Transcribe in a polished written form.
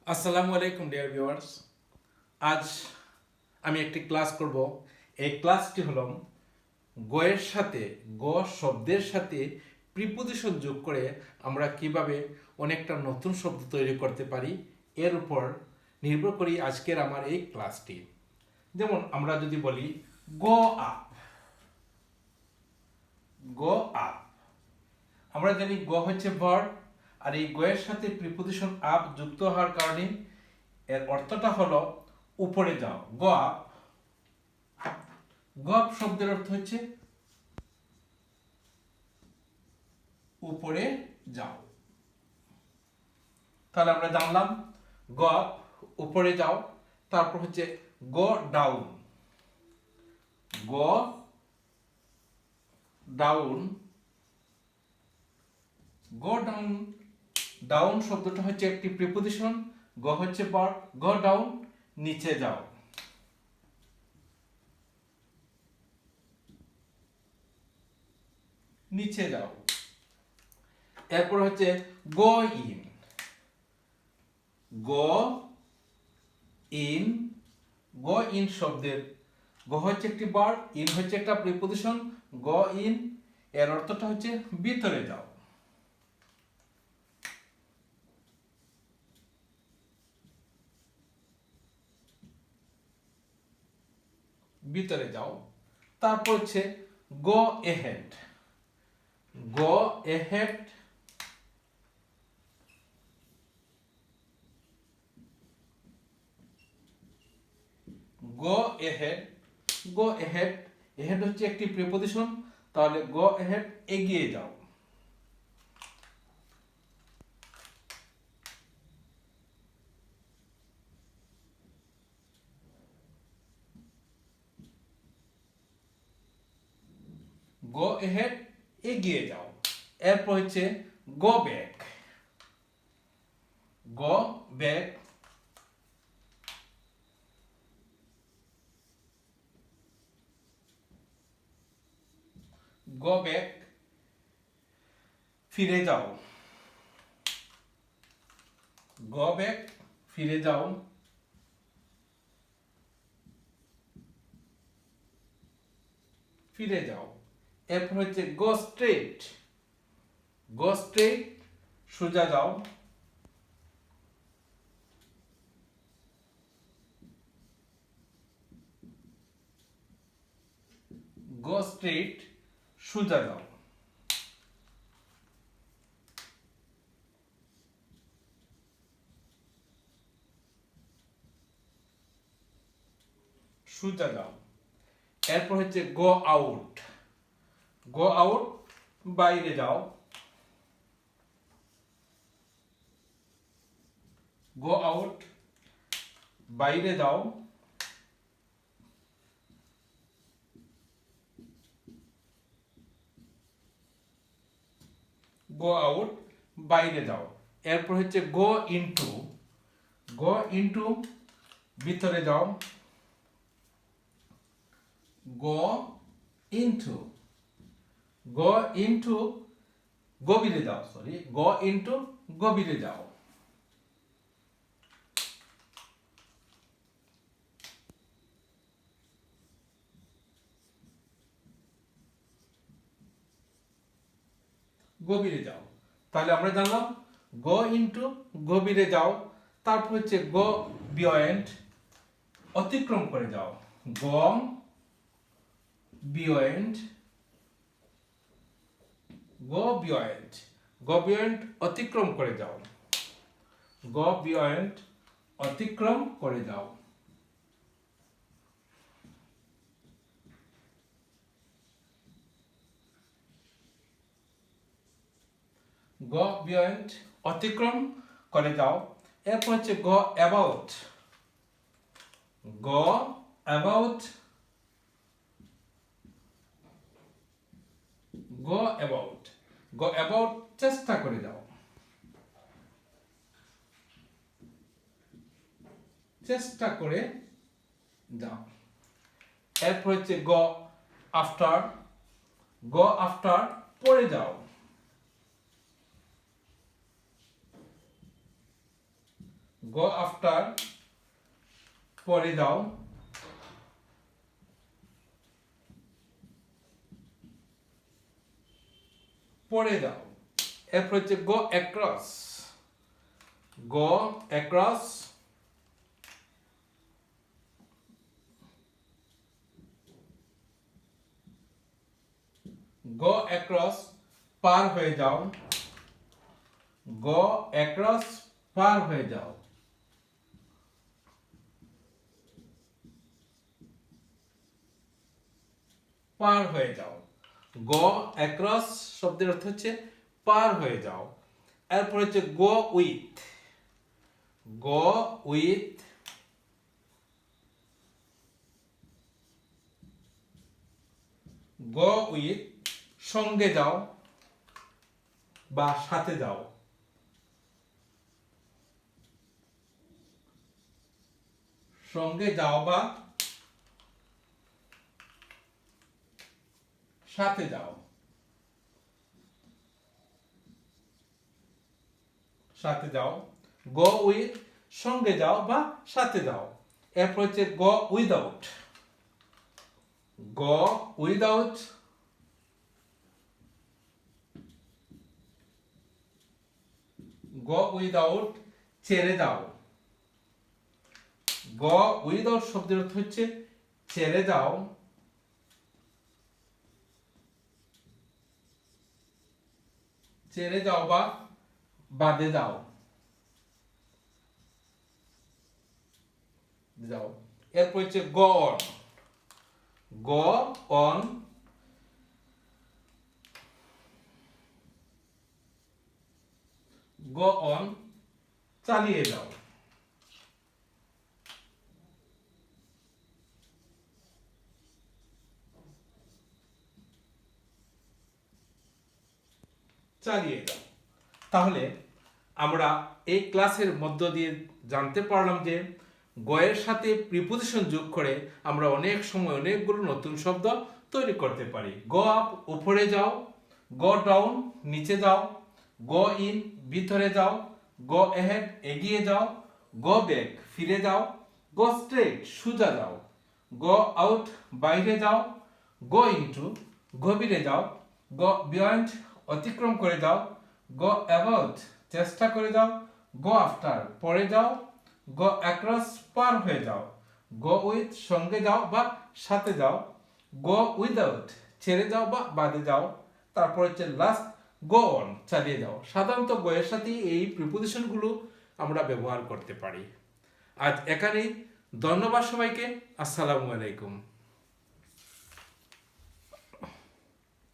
আসসালামু আলাইকুম dear viewers. আজ আমি একটি ক্লাস করব। এই ক্লাসটি হলো গয়ের সাথে গ শব্দের সাথে প্রিপোজিশন যোগ করে আমরা কিভাবে অনেকটা নতুন শব্দ তৈরি করতে পারি এর উপর নির্ভর করি আজকের আমার এই ক্লাসটি। যেমন আমরা যদি বলি গো আপ, গো আপ, আমরা জানি গ হচ্ছে ভার্ব, আর এই গয়ের সাথে প্রিপোজিশন আপ যুক্ত হওয়ার কারণে এর অর্থটা হলো উপরে যাও। গো আপ, গো আপ শব্দের অর্থ হচ্ছে উপরে যাও। তাহলে আমরা জানলাম গো আপ উপরে যাও। তারপর হচ্ছে go down, go down, go down. Down শব্দটা হচ্ছে একটি প্রিপোজিশন, গো হচ্ছে ভার্ব, গো ডাউন নিচে যাও। নিচে যাও। এরপর হচ্ছে go in, go in. Go in শব্দের গো হচ্ছে একটি ভার্ব, ইন হচ্ছে একটা প্রিপোজিশন। গো ইন এর অর্থটা হচ্ছে ভিতরে যাও। ভিতরে যাও। তারপর হচ্ছে গো এহেড, গো এহেড, গো এহেড। গো এহেড, এহেড হচ্ছে একটি প্রিপোজিশন, তাহলে গো এহেড এগিয়ে যাও। গো এহেড এগিয়ে যাও। এরপর হচ্ছে go back, go back, go back ফিরে যাও। গো ব্যাক ফিরে যাও। ফিরে যাও। এরপর হচ্ছে গো স্ট্রেট, গো স্ট্রেট সোজা যাও। গো স্ট্রেট সোজা যাও। সোজা যাও। এরপর হচ্ছে গো আউট, গো আউট বাইরে যাও। গো আউট বাইরে যাও। গো আউট বাইরে যাও। এরপর হচ্ছে গো ইনটু, গো ইনটু ভিতরে যাও। গো ইনটু, গো ইনটু গভীরে যাও, সরি, গো ইনটু গভীরে যাও। গভীরে যাও। তাহলে আমরা জানলাম গো ইনটু গভীরে যাও। তারপর হচ্ছে গো বিয়ন্ড অতিক্রম করে যাও। গো বিয়ন্ড, গো বিয়ন্ড, গো বিয়ন্ড অতিক্রম করে যাও। গো বিয়ন্ড অতিক্রম করে যাও। গো বিয়ন্ড অতিক্রম করে যাও। এরপর হচ্ছে গো about, go about, go about, go about চেষ্টা করে যাও। চেষ্টা করে যাও। এরপর হচ্ছে গো আফটার, গো আফটার পরে যাও। গো আফটার পরে যাও, পরে যাও। এরপর হচ্ছে গো অ্যাক্রস, গো অ্যাক্রস, গো অ্যাক্রস পার হয়ে যাও, গো অ্যাক্রস পার হয়ে যাও। পার হয়ে যাও। গো অ্যাক্রস শব্দের অর্থ হচ্ছে পার হয়ে যাও। এরপর হচ্ছে go with, go with, go with সঙ্গে যাও বা সাথে যাও। সঙ্গে যাও বা সাথে যাও, সাথে যাও। গো উইথ সঙ্গে যাও বা সাথে যাও। এরপর হচ্ছে গো উইদাউট, গো উইদাউট, গো উইদাউট ছেড়ে যাও। গো উইদাউট শব্দের অর্থ হচ্ছে ছেড়ে যাও, ছেড়ে যাও বা বাদে যাও, যাও। এরপর হচ্ছে go on, go on, go on চালিয়ে যাও, চালিয়ে যাও। তাহলে আমরা এই ক্লাসের মধ্য দিয়ে জানতে পারলাম যে গো এর সাথে প্রিপোজিশন যোগ করে আমরা অনেক সময় অনেকগুলো নতুন শব্দ তৈরি করতে পারি। গো আপ উপরে যাও, গো ডাউন নিচে যাও, গো ইন ভিতরে যাও, গো অ্যাহেড এগিয়ে যাও, গো ব্যাক ফিরে যাও, গো স্ট্রেট সোজা যাও, গো আউট বাইরে যাও, গো ইনটু গভীরে যাও, গো বিয়ন্ড অতিক্রম করে যাও, গো অ্যাবাউট চেষ্টা করে যাও, গো আফটার পরে যাও, গো অ্যাক্রস পার হয়ে যাও, গো উইথ সঙ্গে যাও বা সাথে যাও, গো উইদাউট ছেড়ে যাও বা বাদে যাও। তারপর হচ্ছে লাস্ট গো অন চালিয়ে যাও। সাধারণত গো এর সাথে এই প্রিপোজিশনগুলো আমরা ব্যবহার করতে পারি। আজ এখানেই, ধন্যবাদ সবাইকে। আসসালামু আলাইকুম।